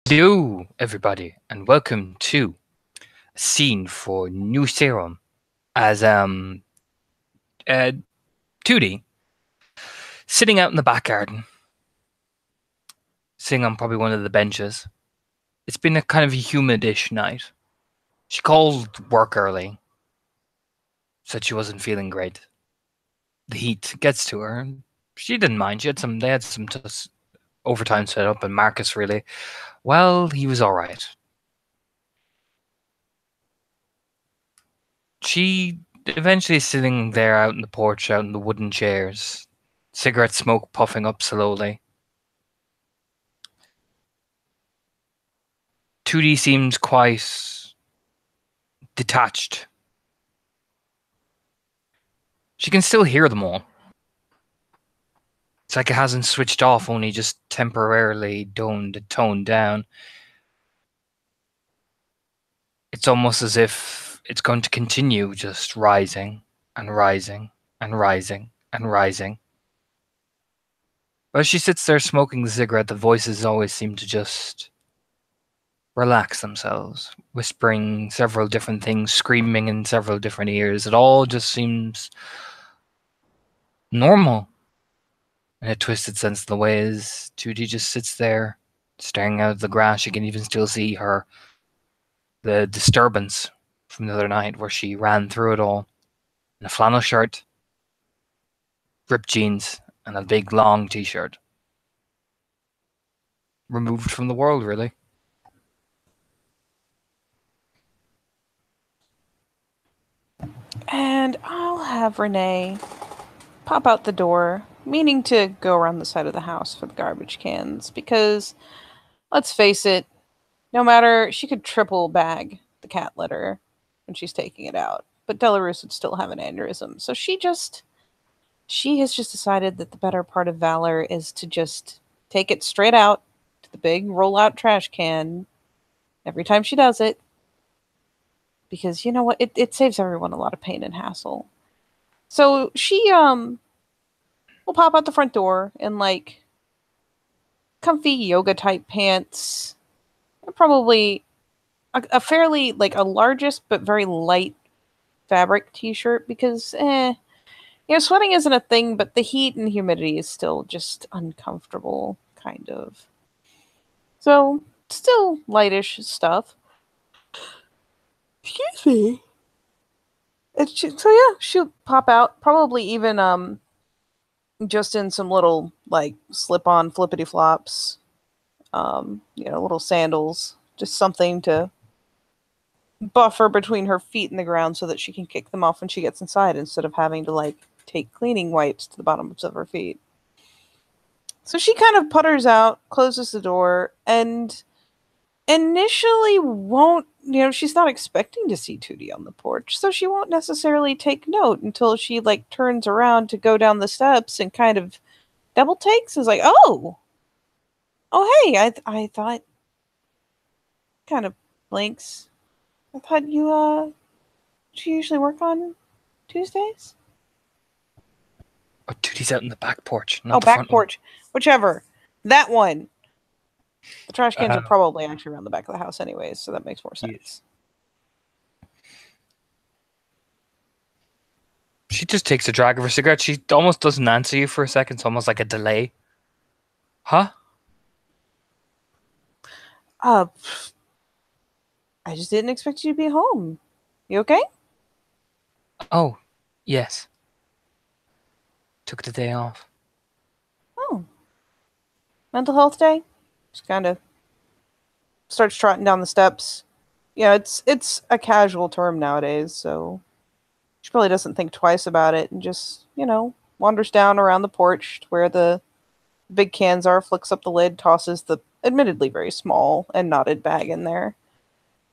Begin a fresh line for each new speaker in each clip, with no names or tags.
Hello, everybody, and welcome to a scene for New Serum as uh, Tootie sitting out in the back garden, sitting on probably one of the benches. It's been a kind of a humid-ish night. She called work early, said she wasn't feeling great. The heat gets to her, and she didn't mind. They had some overtime set up, and Marcus really, well, he was all right. She eventually sitting there out in the porch, out in the wooden chairs, cigarette smoke puffing up slowly. Tootie seems quite detached. She can still hear them all. It's like it hasn't switched off, only just temporarily toned down. It's almost as if it's going to continue just rising and rising and rising and rising. But as she sits there smoking the cigarette, the voices always seem to just relax themselves, whispering several different things, screaming in several different ears. It all just seems normal in a twisted sense. The way is Tootie just sits there, staring out at the grass. You can even still see the disturbance from the other night where she ran through it all in a flannel shirt, ripped jeans, and a big long t-shirt. Removed from the world, really.
And I'll have Renee pop out the door, meaning to go around the side of the house for the garbage cans, because, let's face it, no matter, she could triple bag the cat litter when she's taking it out, but Delarus would still have an aneurysm. So she has just decided that the better part of valor is to just take it straight out to the big roll-out trash can every time she does it, because you know what, it saves everyone a lot of pain and hassle. So she will pop out the front door in like comfy yoga type pants, probably a fairly like a largest but very light fabric t-shirt, because sweating isn't a thing, but the heat and humidity is still just uncomfortable, kind of. So still lightish stuff. Excuse me. So yeah, she'll pop out, probably even just in some little like slip-on flippity flops, little sandals, just something to buffer between her feet and the ground so that she can kick them off when she gets inside instead of having to like take cleaning wipes to the bottoms of her feet. So she kind of putters out, closes the door, and initially won't, she's not expecting to see Tootie on the porch, so she won't necessarily take note until she like turns around to go down the steps and kind of double takes, is like, oh hey, I thought, kind of blinks. I thought you usually work on Tuesdays?
Oh, Tootie's out in the back porch, not the
Back
front
porch. Whichever. That one. The trash cans
one.
are probably actually around the back of the house anyways, so that makes more sense.
Yes. She just takes a drag of her cigarette. She almost doesn't answer you for a second. It's almost like a delay. Huh?
I just didn't expect you to be home. You okay?
Oh, yes. Took the day off.
Oh. Mental health day? Just kind of starts trotting down the steps. Yeah, it's a casual term nowadays, so she probably doesn't think twice about it and just, wanders down around the porch to where the big cans are, flicks up the lid, tosses the admittedly very small and knotted bag in there,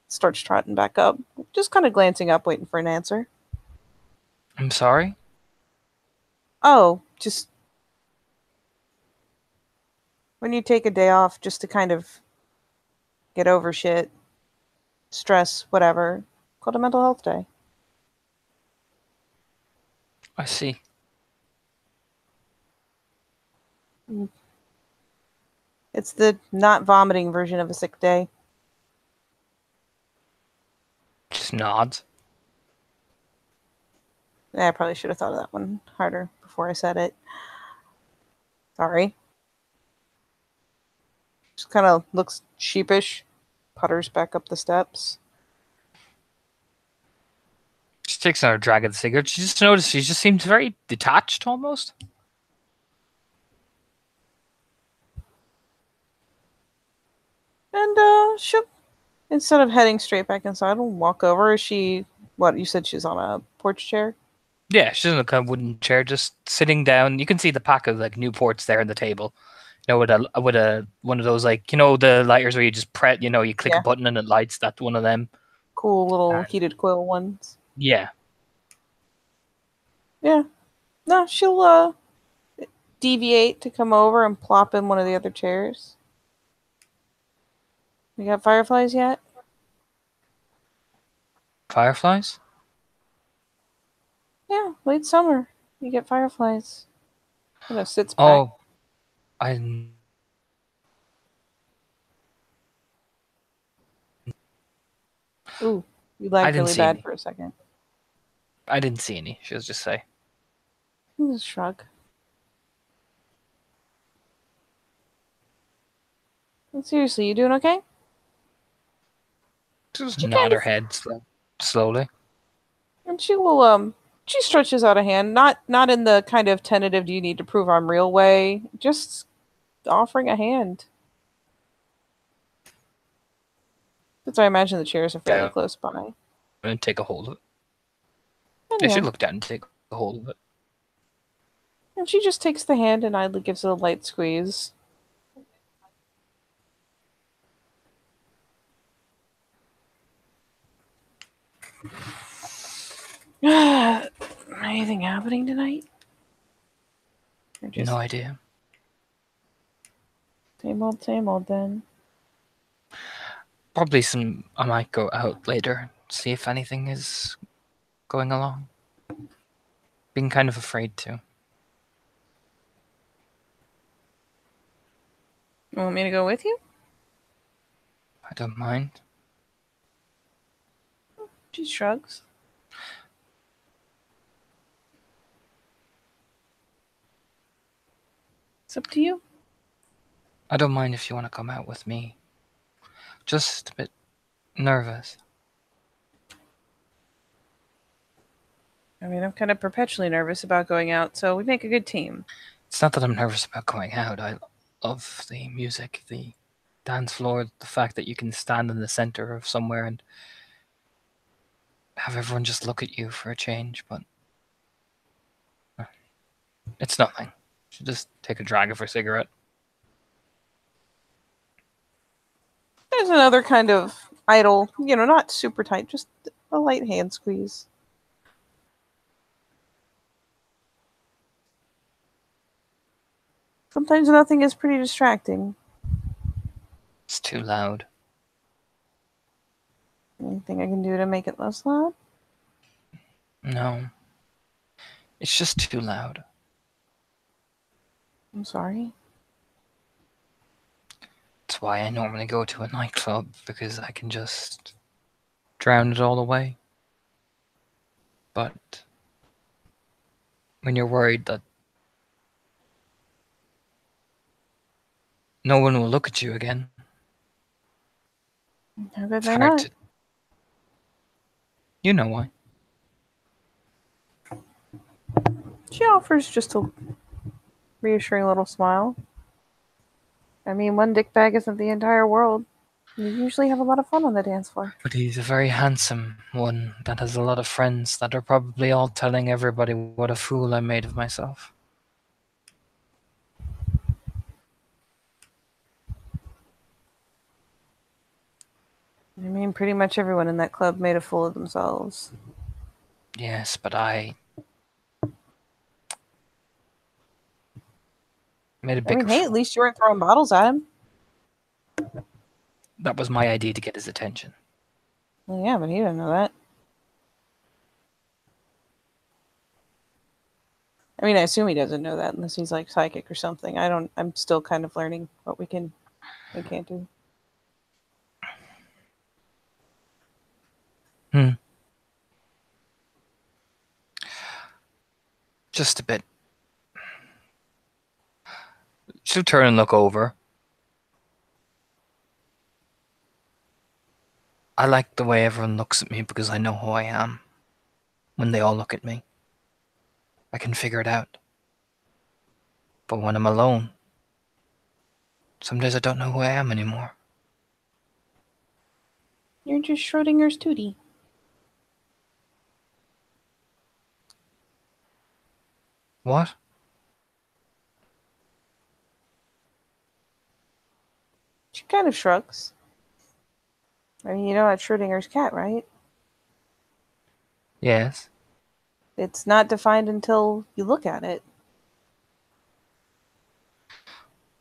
starts trotting back up, just kind of glancing up, waiting for an answer.
I'm sorry?
Oh, just when you take a day off just to kind of get over shit, stress, whatever, called a mental health day.
I see.
It's the not vomiting version of a sick day.
Just nods.
I probably should have thought of that one harder before I said it. Sorry. Just kind of looks sheepish, putters back up the steps.
She takes another drag of the cigarette. She just noticed she just seems very detached almost.
And she'll, instead of heading straight back inside, will walk over. What, you said she's on a porch chair?
Yeah, she's in a kind of wooden chair, just sitting down. You can see the pack of like Newports there on the table. You know, with a one of those like the lighters where you just press, you click a
Yeah.
button and it lights. That's one of them.
Cool little
And
heated coil ones.
yeah,
Yeah. No, she'll deviate to come over and plop in one of the other chairs. We got fireflies yet?
fireflies.
Yeah, late summer. You get fireflies. Sits back.
Oh, I
Ooh, you
I
lagged
didn't
really
see
bad
any.
for a second.
I didn't see any. She'll just say.
Just shrug. And seriously, you doing okay?
Just
She kind
nod
of,
her head slowly.
and she stretches out a hand, not in the kind of tentative, do you need to prove I'm real way, just offering a hand. Since I imagine the chairs are fairly
Down
close by.
and take a hold of it.
And
Yeah,
yeah,
she look down and take a hold of it.
and she just takes the hand and idly gives it a light squeeze. Anything happening tonight? Or just
No idea.
same old then?
Probably some. I might go out later, see if anything is going along. Being kind of afraid to.
You want me to go with you?
I don't mind.
She shrugs. It's up to you.
I don't mind if you want to come out with me. Just a bit nervous.
I mean, I'm kind of perpetually nervous about going out, so we make a good team.
It's not that I'm nervous about going out. I love the music, the dance floor, the fact that you can stand in the center of somewhere and have everyone just look at you for a change, but it's nothing. She'll just take a drag of her cigarette.
There's another kind of idle, not super tight, just a light hand squeeze. Sometimes nothing is pretty distracting.
It's too loud.
Anything I can do to make it less loud?
No. It's just too loud.
I'm sorry.
That's why I normally go to a nightclub, because I can just drown it all away. But when you're worried that no one will look at you again,
How good
it's
they're
hard
not.
to. You know why.
She offers just a reassuring little smile. I mean, one dick bag isn't the entire world. You usually have a lot of fun on the dance floor.
But he's a very handsome one that has a lot of friends that are probably all telling everybody what a fool I made of myself.
I mean, pretty much everyone in that club made a fool of themselves.
Yes, but I made a
I mean,
bigger
hey, at
fool.
least you weren't throwing bottles at him.
That was my idea to get his attention.
Well, yeah, but he didn't know that. I mean, I assume he doesn't know that unless he's like psychic or something. I'm still kind of learning what we can I can't do.
Just a bit. She'll turn and look over. I like the way everyone looks at me because I know who I am. When they all look at me, I can figure it out. But when I'm alone, some days I don't know who I am anymore.
You're just Schrodinger's Tootie.
What?
She kind of shrugs. I mean, you know that's Schrodinger's cat, right?
Yes.
It's not defined until you look at it.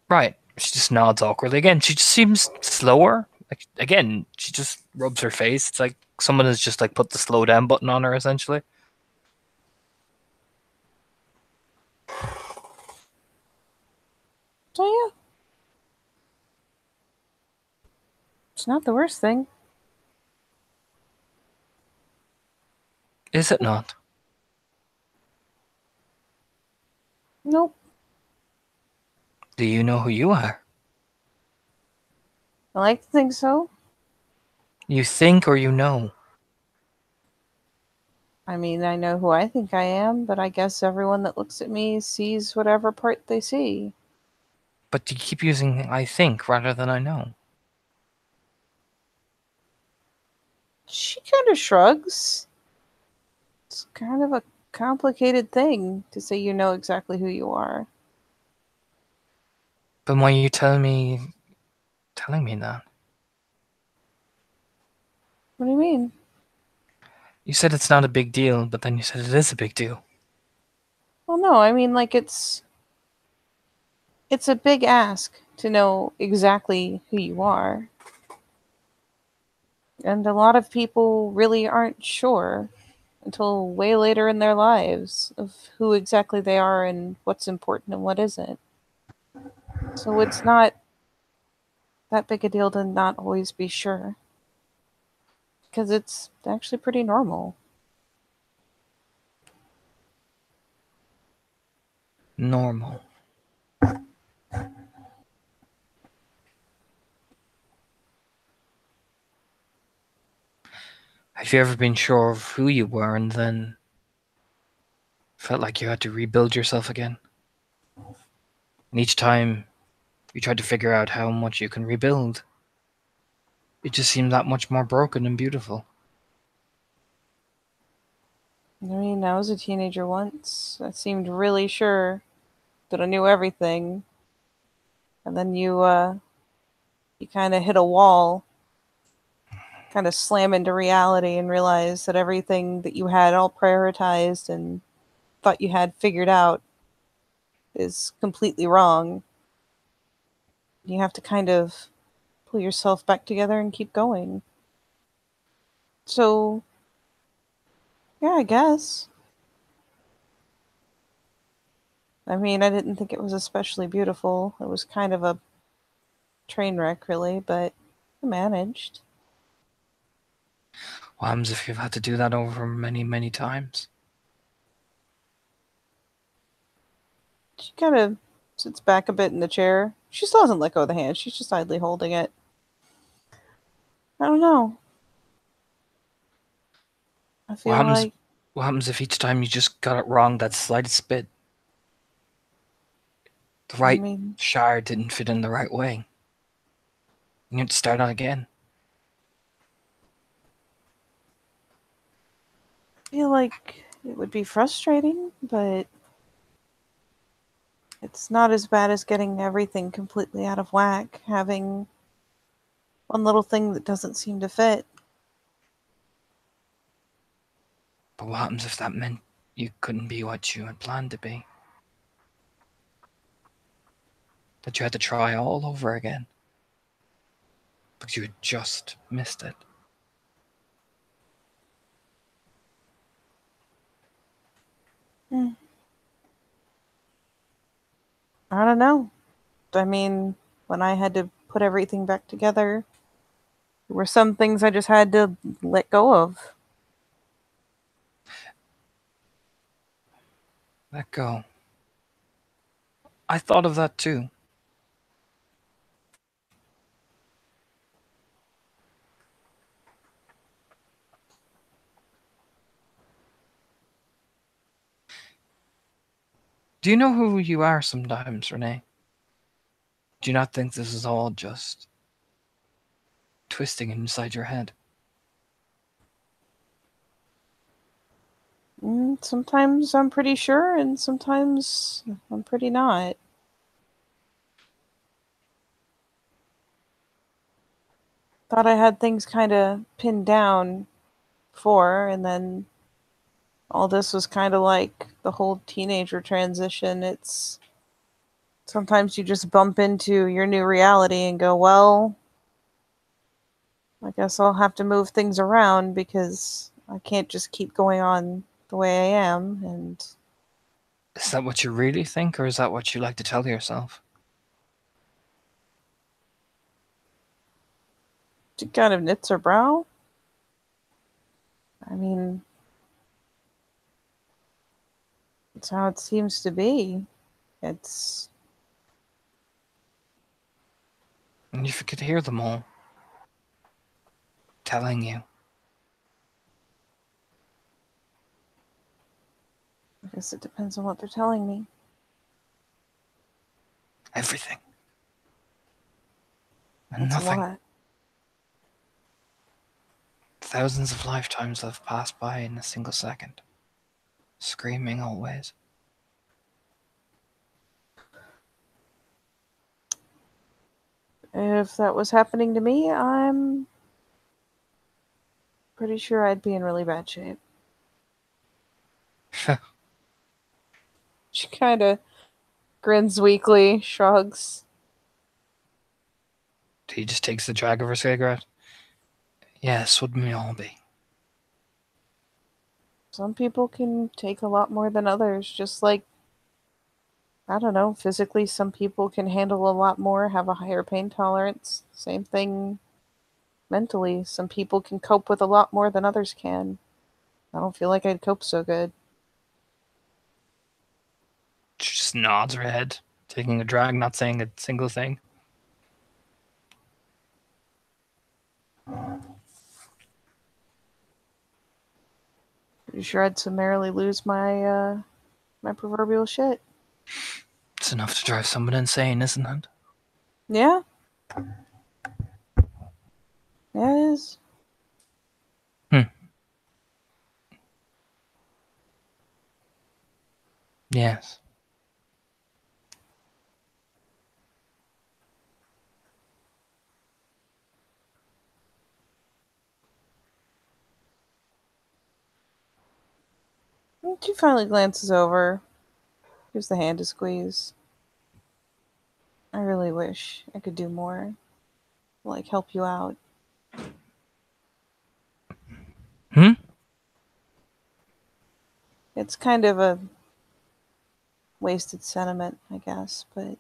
Right. She just nods awkwardly. Again, she just seems slower. Like again, she just rubs her face. It's like someone has just like put the slow down button on her essentially.
So yeah, it's not the worst thing.
Is it not?
Nope.
Do you know who you are?
I like to think so.
You think or you know?
I mean, I know who I think I am, but I guess everyone that looks at me sees whatever part they see.
But you keep using I think rather than I know.
She kind of shrugs. It's kind of a complicated thing to say you know exactly who you are.
But why are you telling me that?
What do you mean?
You said it's not a big deal, but then you said it is a big deal.
Well, no, I mean like it's a big ask to know exactly who you are. And a lot of people really aren't sure until way later in their lives of who exactly they are and what's important and what isn't. So it's not that big a deal to not always be sure. Because it's actually pretty normal.
Normal. Have you ever been sure of who you were and then felt like you had to rebuild yourself again? And each time you tried to figure out how much you can rebuild, it just seemed that much more broken and beautiful.
I mean, I was a teenager once. I seemed really sure that I knew everything. And then you kind of hit a wall, kind of slam into reality and realize that everything that you had all prioritized and thought you had figured out is completely wrong. You have to kind of pull yourself back together and keep going. So, yeah, I guess. I mean, I didn't think it was especially beautiful. It was kind of a train wreck, really, but I managed.
What happens if you've had to do that over many, many times?
She kind of sits back a bit in the chair. She still hasn't let go of the hand. She's just idly holding it. I don't know. I
What
feel
happens?
like,
What happens if each time you just got it wrong, that slightest bit, the
I
right
mean,
shard didn't fit in the right way? You have to start on again.
I feel like it would be frustrating, but it's not as bad as getting everything completely out of whack, having one little thing that doesn't seem to fit.
But what happens if that meant you couldn't be what you had planned to be? That you had to try all over again because you had just missed it?
Hmm. I don't know. I mean, when I had to put everything back together. There were some things I just had to let go of.
Let go. I thought of that too. Do you know who you are sometimes, Renee? Do you not think this is all just twisting inside your head?
Sometimes I'm pretty sure, and sometimes I'm pretty not. Thought I had things kind of pinned down before, and then all this was kind of like the whole teenager transition. It's sometimes you just bump into your new reality and go, well, I guess I'll have to move things around because I can't just keep going on the way I am. And
Is that what you really think, or is that what you like to tell yourself?
she kind of knits her brow. I mean, it's how it seems to be. It's
And if you could hear them all telling you.
I guess it depends on what they're telling me.
Everything. And
That's a
nothing.
lot.
Thousands of lifetimes have passed by in a single second. Screaming always.
If that was happening to me, I'm pretty sure I'd be in really bad shape. She kind of grins weakly, shrugs.
He just takes the drag of her cigarette. Yes, wouldn't we all be?
Some people can take a lot more than others, just like, I don't know, physically, some people can handle a lot more, have a higher pain tolerance. Same thing mentally. Some people can cope with a lot more than others can. I don't feel like I'd cope so good.
She just nods her head, taking a drag, not saying a single thing.
Pretty sure I'd summarily lose my proverbial shit.
It's enough to drive someone insane, isn't it?
Yeah. Yeah, it is.
Yes.
She finally glances over, gives the hand a squeeze. I really wish I could do more, like help you out.
Hmm?
It's kind of a wasted sentiment, I guess, but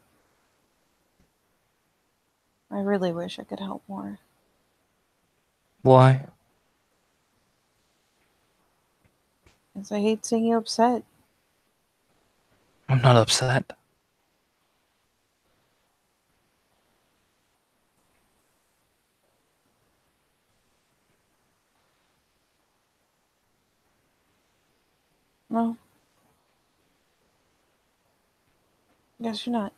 I really wish I could help more.
Why?
Because I hate seeing you upset.
I'm not upset.
No, guess you're not.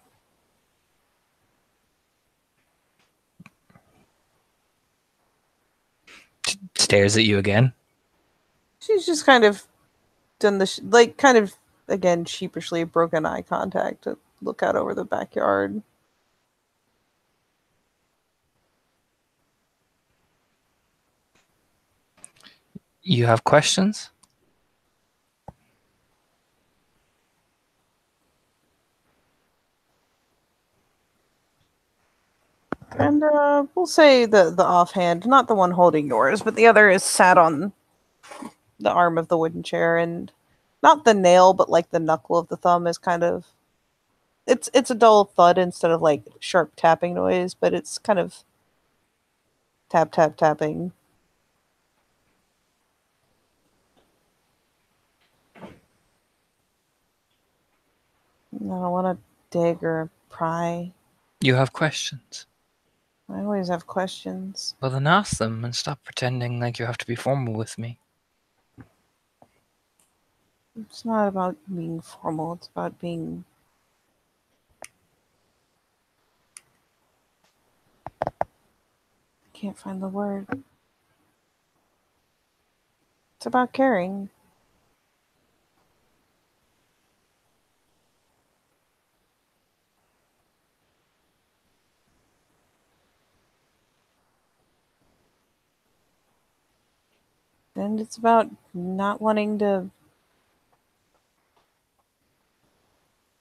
Stares at you again.
She's just kind of done the, like, kind of, again, sheepishly broken eye contact to look out over the backyard.
You have questions?
And we'll say the offhand, not the one holding yours, but the other is sat on the arm of the wooden chair, and not the nail, but like the knuckle of the thumb is kind of it's a dull thud instead of like sharp tapping noise, but it's kind of tap tap tapping. I don't want to dig or pry.
You have questions.
I always have questions.
Well, then ask them and stop pretending like you have to be formal with me.
It's not about being formal, it's about being. I can't find the word. It's about caring. And it's about not wanting to,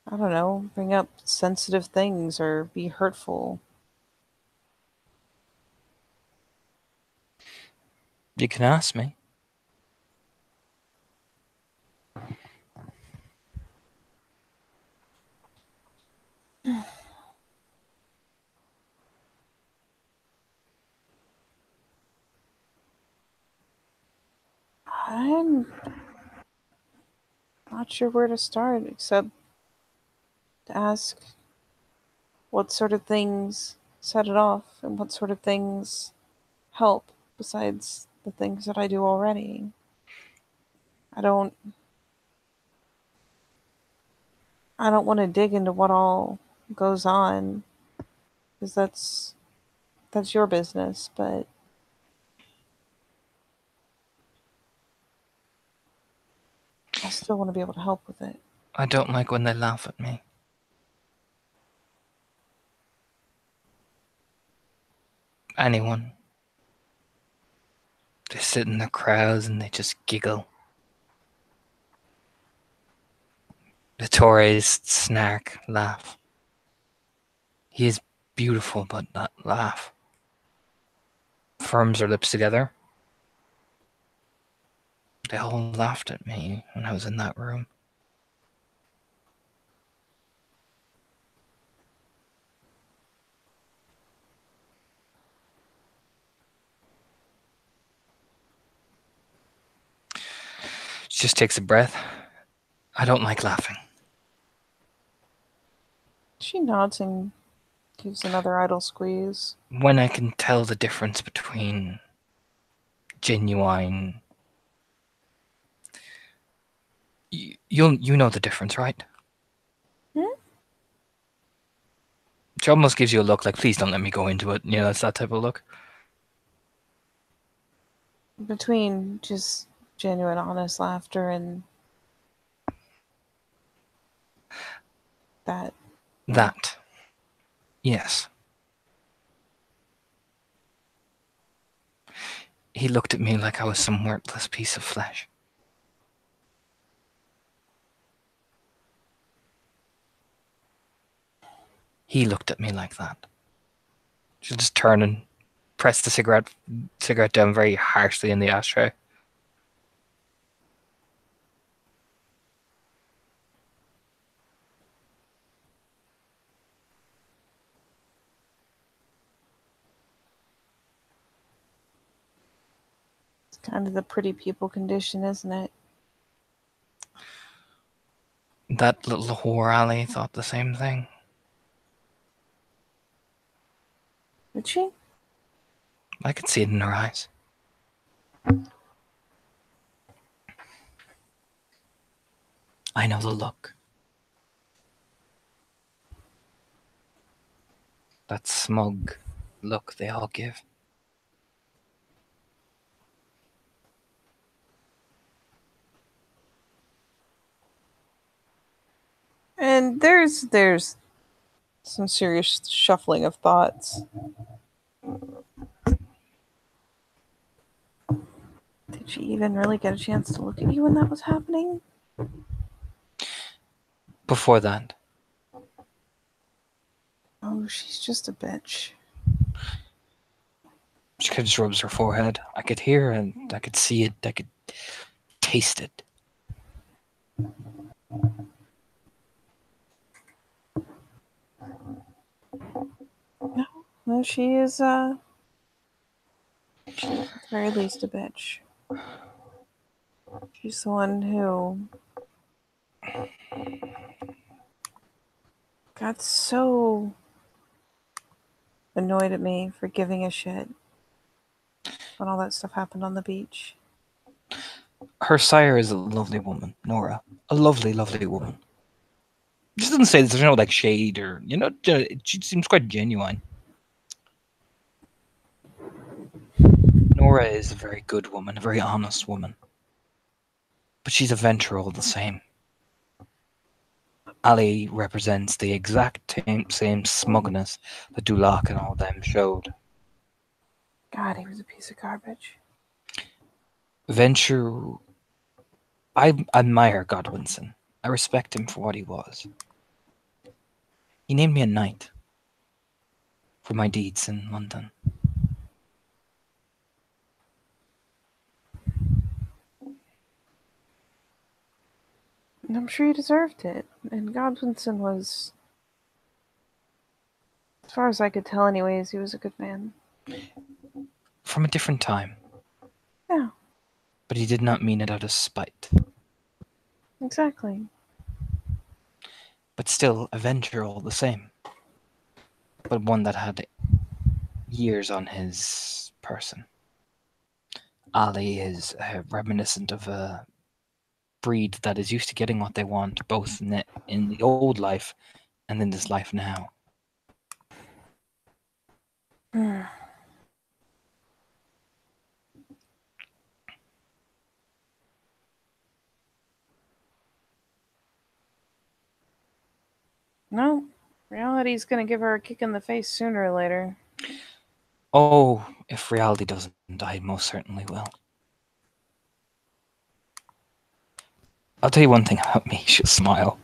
I don't know, bring up sensitive things or be hurtful.
You can ask me.
I'm not sure where to start except to ask what sort of things set it off and what sort of things help besides the things that I do already. I don't I don't want to dig into what all goes on because that's your business, but I still want to be able to help with it.
I don't like when they laugh at me. Anyone. They sit in the crowds and they just giggle. The Torres snark, laugh. He is beautiful, but not laugh. Firms her lips together. They all laughed at me when I was in that room. She just takes a breath. I don't like laughing.
She nods and gives another idle squeeze.
When I can tell the difference between genuine. You know the difference, right?
Hmm?
She almost gives you a look like, please don't let me go into it. You know, it's that type of look.
Between just genuine, honest laughter and that. Yeah.
That. Yes. He looked at me like I was some worthless piece of flesh. He looked at me like that. She'll just turn and press the cigarette down very harshly in the ashtray.
It's kind of the pretty people condition, isn't it?
That little whore alley thought the same thing.
Did she?
I could see it in her eyes. I know the look. That smug look they all give.
And there's some serious shuffling of thoughts. Did she even really get a chance to look at you when that was happening?
Before that,
Oh, she's just a bitch.
she just rubs her forehead. I could hear it, I could see it, I could taste it.
Well, she is, she's at the very least a bitch. She's the one who got so annoyed at me for giving a shit when all that stuff happened on the beach.
Her sire is a lovely woman, Nora. A lovely, lovely woman. She doesn't say there's no like shade or she seems quite genuine. Nora is a very good woman, a very honest woman. But she's a venture all the same. Ali represents the exact same smugness that Dulac and all them showed.
God, he was a piece of garbage.
Venture, I admire Godwinson. I respect him for what he was. He named me a knight for my deeds in London.
And I'm sure he deserved it. And Godwinson was, as far as I could tell anyways, he was a good man.
From a different time.
Yeah.
But he did not mean it out of spite.
Exactly.
But still, a venture all the same. But one that had years on his person. Ali is reminiscent of a breed that is used to getting what they want, both in the old life and in this life now.
No, reality's gonna give her a kick in the face sooner or later.
Oh, if reality doesn't, I most certainly will. I'll tell you one thing about me. She'll smile.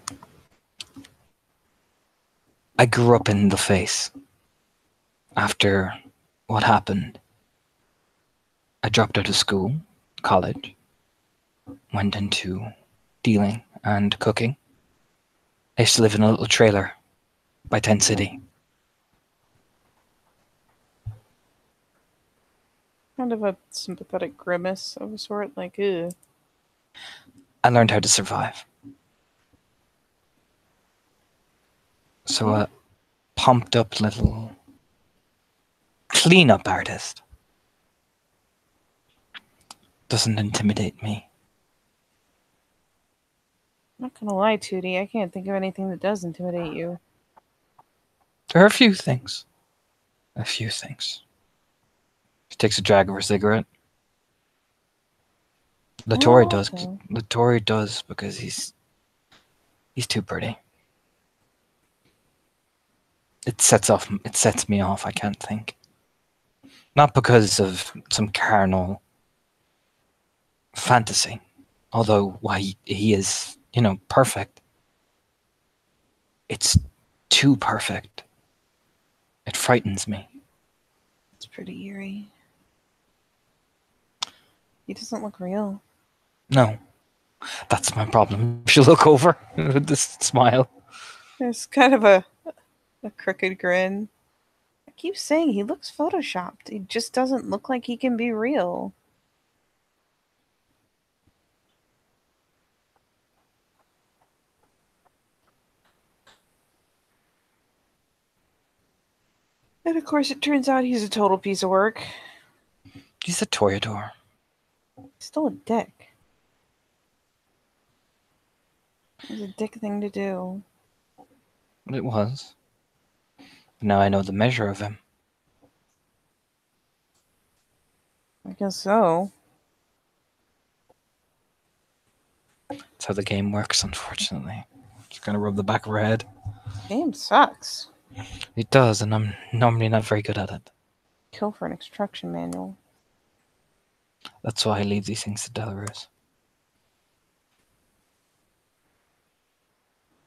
I grew up in the face. After what happened, I dropped out of school, college, went into dealing and cooking. I used to live in a little trailer by Tent City.
Kind of a sympathetic grimace of a sort, like, ew.
I learned how to survive. So a pumped up little cleanup artist doesn't intimidate me.
I'm not gonna lie, Tootie, I can't think of anything that does intimidate you.
There are a few things. A few things. She takes a drag of her cigarette. Latore
Oh,
does.
okay.
Latore does because he's too pretty. It sets me off. I can't think. Not because of some carnal fantasy, although why he is, perfect. It's too perfect. It frightens me.
It's pretty eerie. He doesn't look real.
No, that's my problem. She'll look over with this smile.
There's kind of a crooked grin. I keep saying he looks photoshopped. He just doesn't look like he can be real. And of course, it turns out he's a total piece of work.
He's a toreador.
Still a dick. It was a dick thing to do.
It was. Now I know the measure of him.
I guess so.
That's how the game works, unfortunately. Just gonna rub the back of her head.
Game sucks.
It does, and I'm normally not very good at it.
Kill for an instruction manual.
That's why I leave these things to Delarose.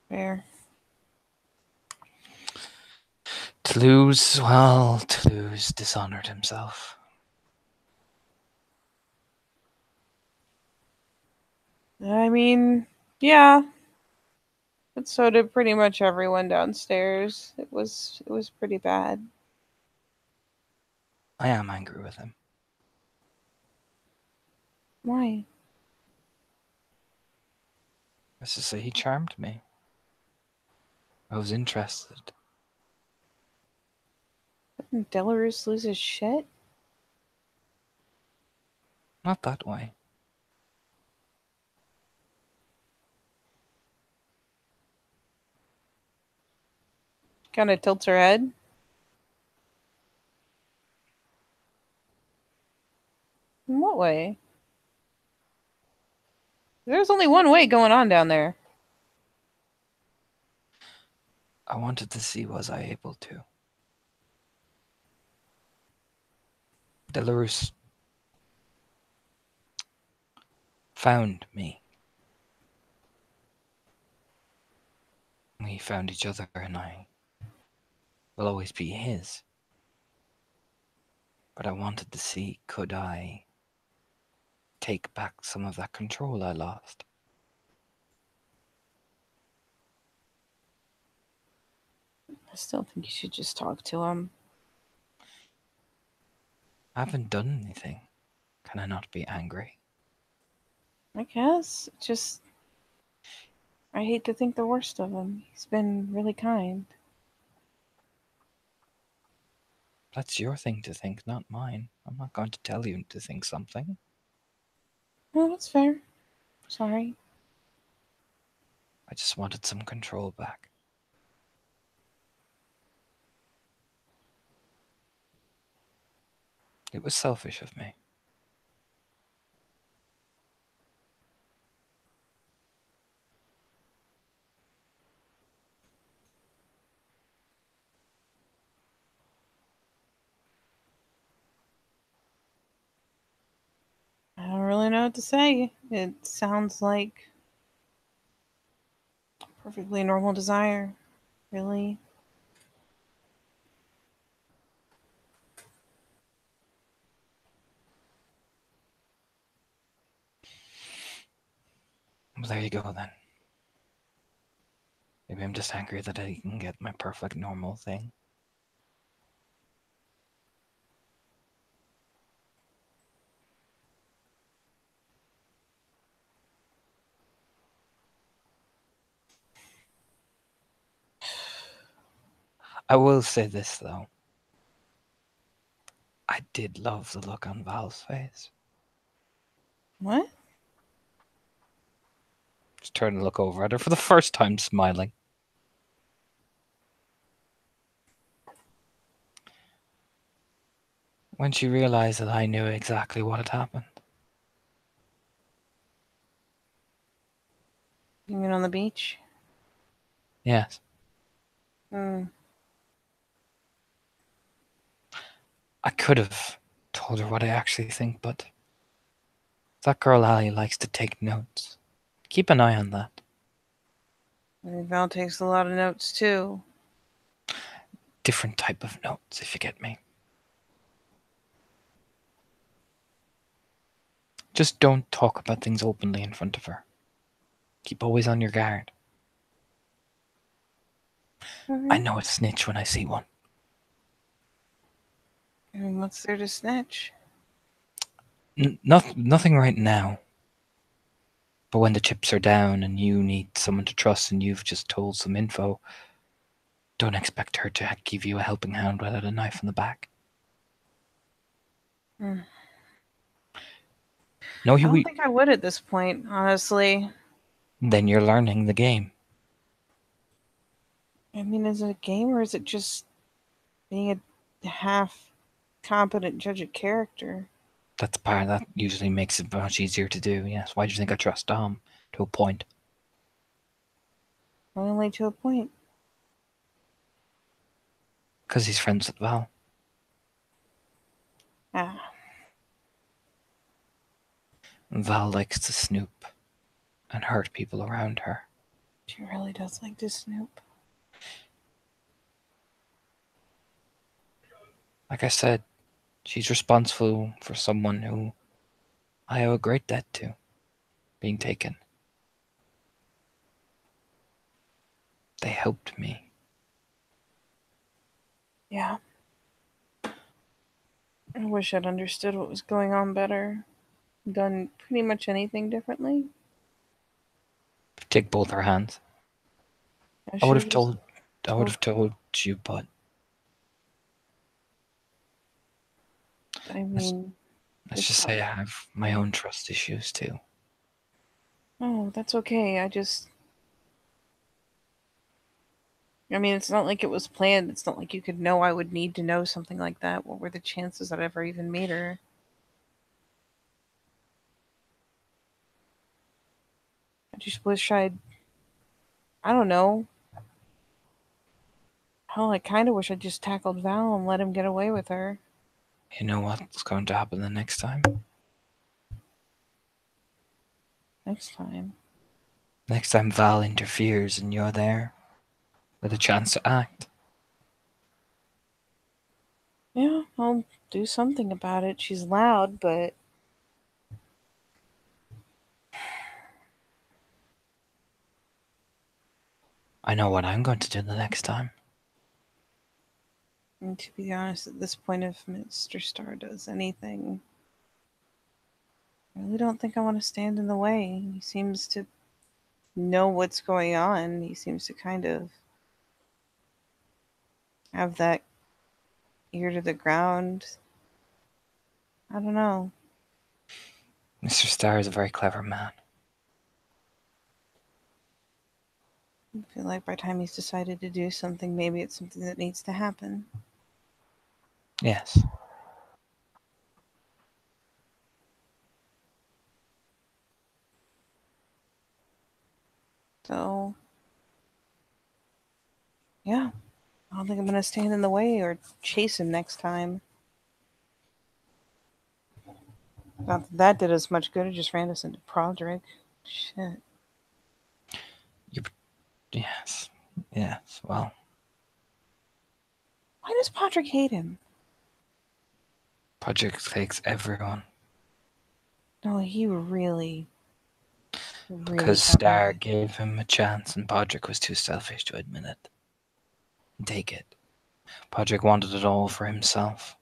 Fair.
Toulouse dishonored himself.
I mean, yeah. But so did pretty much everyone downstairs. It was pretty bad.
I am angry with him.
Why?
Let's just say he charmed me. I was interested.
Didn't Delarus lose his shit?
Not that way.
Kind of tilts her head. In what way? There's only one way going on down there.
I wanted to see was I able to. Delarus found me. We found each other, and I will always be his. But I wanted to see, could I take back some of that control I lost?
I still think you should just talk to him.
I haven't done anything. Can I not be angry?
I guess. Just. I hate to think the worst of him. He's been really kind.
That's your thing to think, not mine. I'm not going to tell you to think something.
Oh, that's fair. Sorry.
I just wanted some control back. It was selfish of me.
I don't really know what to say. It sounds like a perfectly normal desire. Really.
Well, there you go then. Maybe I'm just angry that I can get my perfect normal thing. I will say this though. I did love the look on Val's face.
What?
Just turned to look over at her for the first time, smiling. When she realized that I knew exactly what had happened.
You mean on the beach?
Yes.
Hmm.
I could have told her what I actually think, but that girl Ali likes to take notes. Keep an eye on that.
Maybe Val takes a lot of notes too.
Different type of notes, if you get me. Just don't talk about things openly in front of her. Keep always on your guard. I
Alright.
know a snitch when I see one.
I mean, what's there to snitch?
Nothing right now. But when the chips are down and you need someone to trust and you've just told some info, don't expect her to give you a helping hand without a knife in the back.
Hmm.
No,
I don't think I would at this point, honestly.
then you're learning the game.
I mean, is it a game or is it just being a half competent judge of character?
That's part that usually makes it much easier to do. Yes. Why do you think I trust Dom to a point?
Only to a point.
Because he's friends with Val.
Ah,
Val likes to snoop and hurt people around her.
she really does like to snoop.
Like I said, she's responsible for someone who I owe a great debt to being taken. They helped me.
Yeah. I wish I'd understood what was going on better. Done pretty much anything differently.
Take both her hands.
I
I would
should
have
have just
told. I would
told.
have told you, but
I
let's,
mean,
let's
it's
just
not.
say I have my own trust issues too.
Oh, that's okay. I mean, it's not like it was planned. It's not like you could know I would need to know something like that. What were the chances I'd ever even meet her? I just wish I'd. I don't know. Hell, I kind of wish I'd just tackled Val and let him get away with her.
You know what's going to happen the next time?
Next time.
Next time Val interferes and you're there with a chance to act.
Yeah, I'll do something about it. She's loud, but
I know what I'm going to do the next time.
and to be honest, at this point, if Mr. Starr does anything, I really don't think I want to stand in the way. He seems to know what's going on. He seems to kind of have that ear to the ground. I don't know.
Mr. Starr is a very clever man.
I feel like by the time he's decided to do something, maybe it's something that needs to happen.
Yes.
So, yeah, I don't think I'm going to stand in the way or chase him next time. Not that that did as much good, it just ran us into Broderick. Shit.
Yes. Yes. Well,
Why does Podrick hate him?
Project takes everyone
No, he really, really
because
got me.
Starr gave him a chance and Podrick was too selfish to admit it. Take it. Podrick wanted it all for himself.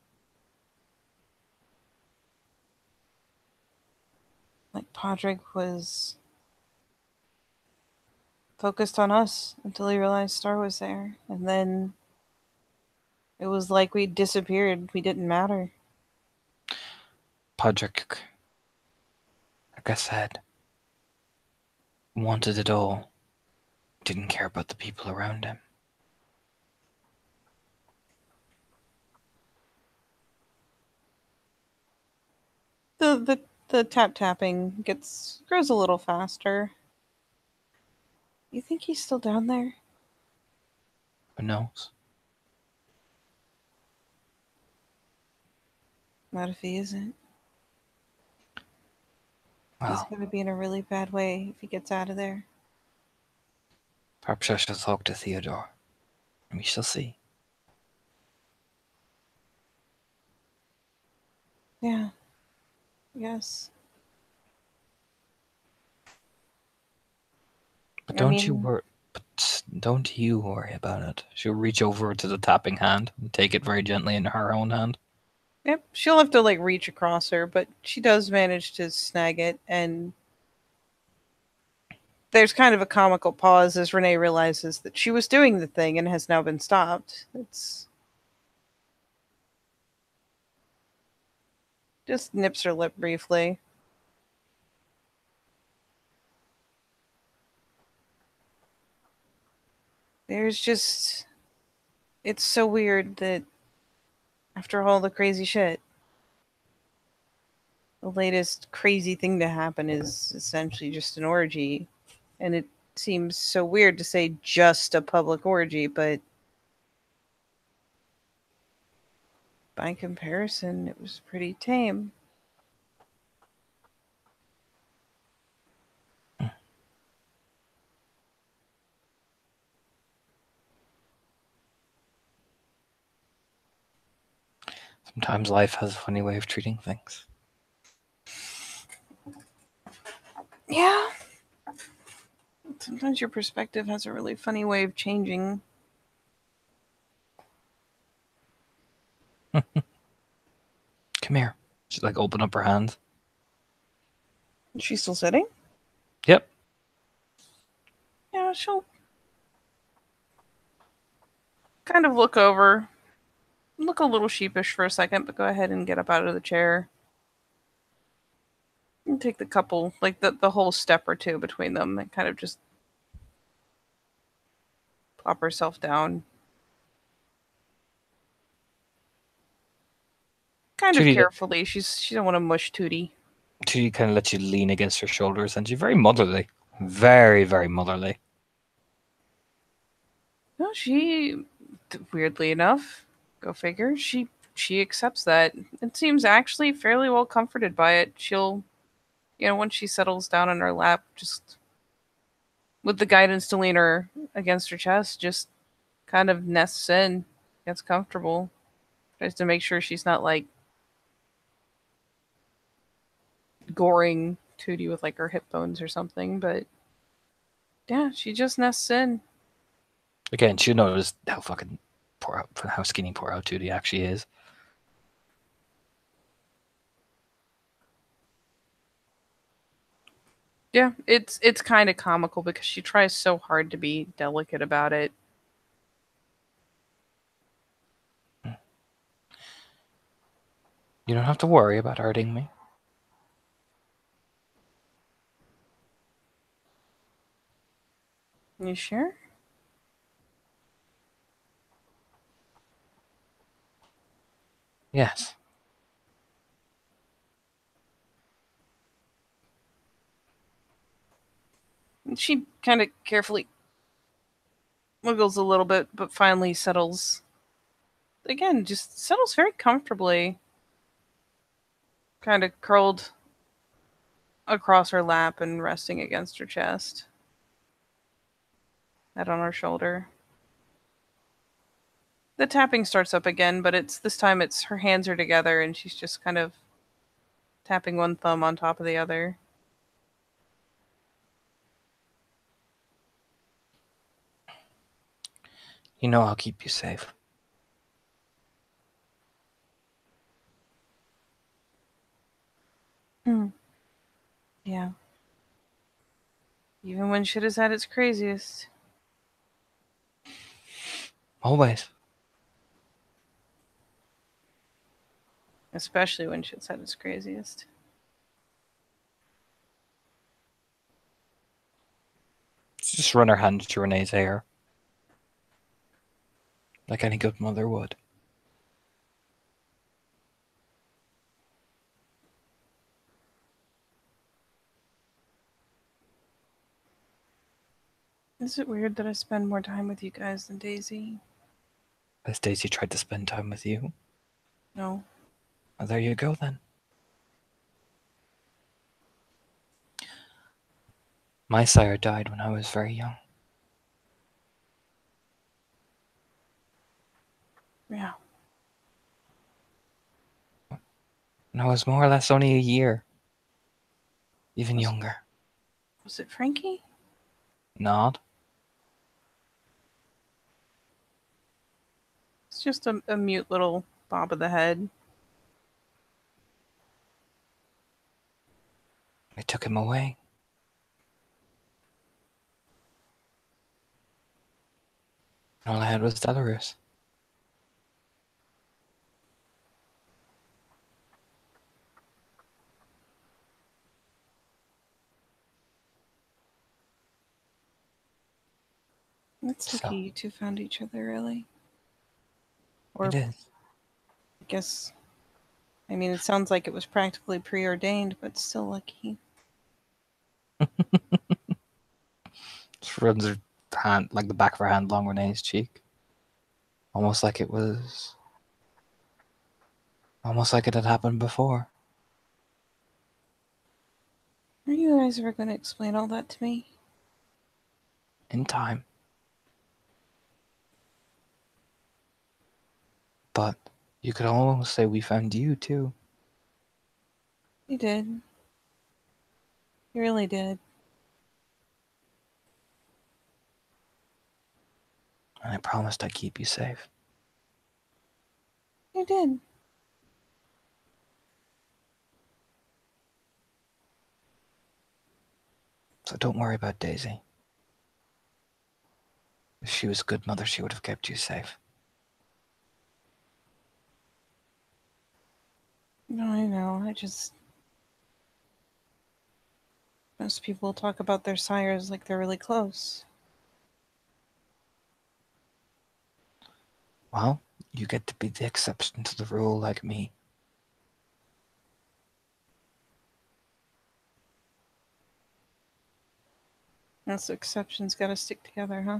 Like, Podrick was focused on us until he realized Star was there. And then it was like we disappeared. We didn't matter.
Podrick, like I said, wanted it all. Didn't care about the people around him.
The tap tapping grows a little faster. You think he's still down there?
Who knows?
Not if he isn't. He's
Well,
gonna be in a really bad way if he gets out of there.
perhaps I shall talk to Theodore. And we shall see.
Yeah. Yes.
But
I mean,
don't you worry about it. She'll reach over to the tapping hand and take it very gently in her own hand.
yep, she'll have to like reach across her, but she does manage to snag it, and there's kind of a comical pause as Renee realizes that she was doing the thing and has now been stopped. It's just nips her lip briefly. There's just it's so weird that after all the crazy shit, the latest crazy thing to happen is essentially just an orgy. And it seems so weird to say just a public orgy, but by comparison, it was pretty tame.
Sometimes life has a funny way of treating things.
Yeah. Sometimes your perspective has a really funny way of changing.
Come here. She'd like open up her hand.
Is she still sitting?
Yep.
Yeah, she'll kind of look over, look a little sheepish for a second, but go ahead and get up out of the chair. And take the couple, like the whole step or two between them, and kind of just plop herself down. Kind of
Tootie,
carefully. She don't want to mush Tootie.
Tootie kind of lets you lean against her shoulders, and she's very motherly. Very, very motherly.
No, she, weirdly enough, go figure, she accepts that. It seems actually fairly well comforted by it. She'll, once she settles down in her lap, just with the guidance to lean her against her chest, just kind of nests in, gets comfortable, tries to make sure she's not like goring Tootie with like her hip bones or something, but yeah, she just nests in.
Again, she noticed how fucking how skinny poor out Tootie actually is.
Yeah, it's kind of comical because she tries so hard to be delicate about it.
You don't have to worry about hurting me.
You sure?
Yes.
And she kind of carefully wiggles a little bit, but finally settles. Again, just settles very comfortably. Kind of curled across her lap and resting against her chest. Head on her shoulder. The tapping starts up again, but it's this time it's her hands are together and she's just kind of tapping one thumb on top of the other.
You know I'll keep you safe.
Yeah. Even when shit is at its craziest.
Always.
Especially when shit's at its craziest.
Just run her hand through Renee's hair. Like any good mother would.
Is it weird that I spend more time with you guys than Daisy?
As Daisy tried to spend time with you.
No.
Well, there you go then. My sire died when I was very young.
Yeah.
And I was more or less only a year. Even younger.
Was it Frankie?
Nod.
It's just a mute little bob of the head.
I took him away. And all I had was Delarus.
It's lucky you two found each other, really. Or,
It is.
I guess, I mean, it sounds like it was practically preordained, but still lucky.
Just runs her hand, like the back of her hand, along Renee's cheek. Almost like it had happened before.
Are you guys ever going to explain all that to me?
In time. But you could almost say we found you too.
You did. You really did.
And I promised I'd keep you safe.
You did.
So don't worry about Daisy. If she was a good mother, she would have kept you safe.
No, I know. Most people talk about their sires like they're really close.
Well, you get to be the exception to the rule like me.
Those exceptions gotta stick together, huh?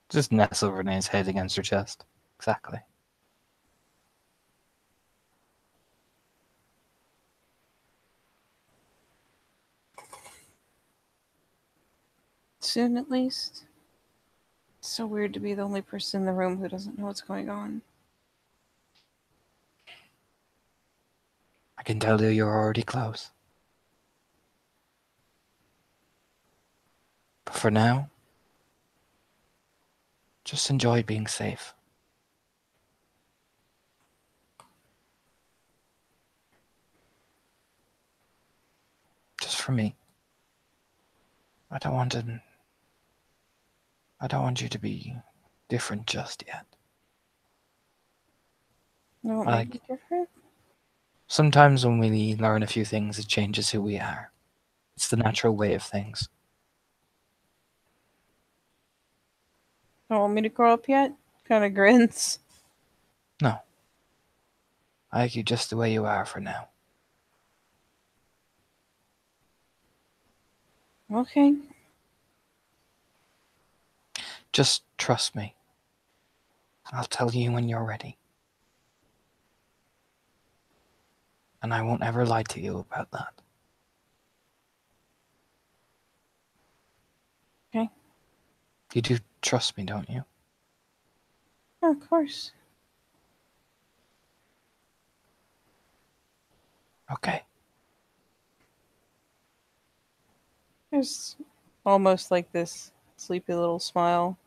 Just nestle Renee's head against her chest. Exactly.
Soon, at least. It's so weird to be the only person in the room who doesn't know what's going on.
I can tell you you're already close. But for now, just enjoy being safe. Just for me. I don't want to. I don't want you to be different just yet.
You want me to be
Like,
different?
sometimes when we learn a few things, it changes who we are. It's the natural way of things.
Don't want me to grow up yet? Kinda grins.
No. I like you just the way you are for now.
Okay.
Just trust me. I'll tell you when you're ready. And I won't ever lie to you about that.
Okay.
You do trust me, don't you?
Oh, of course.
Okay.
There's almost like this sleepy little smile.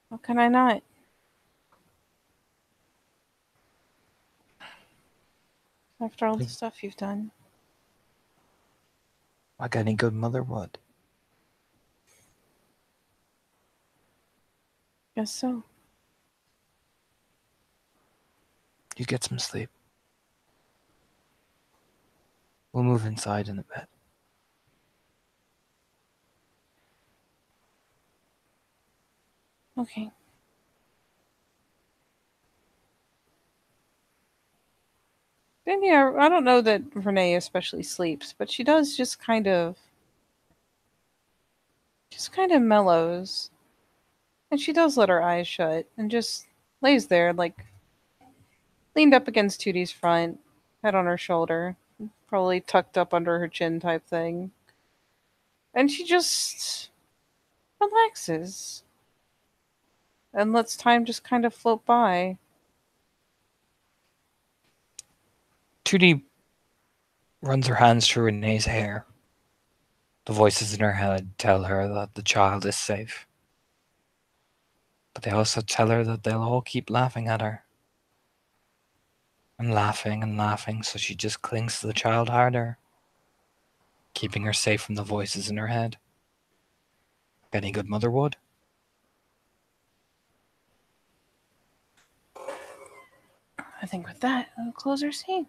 How can I not? After all the stuff you've done.
Like any good mother would.
Guess so.
You get some sleep. We'll move inside in a bit.
Okay. And yeah, I don't know that Renee especially sleeps, but she does just kind of mellows. And she does let her eyes shut and just lays there, like leaned up against Tootie's front, head on her shoulder, probably tucked up under her chin type thing. And she just relaxes and lets time just kind of float by.
Tootie runs her hands through Renee's hair. The voices in her head tell her that the child is safe. But they also tell her that they'll all keep laughing at her. And laughing, so she just clings to the child harder, keeping her safe from the voices in her head. Like any good mother would.
I think with that, I'll close our scene.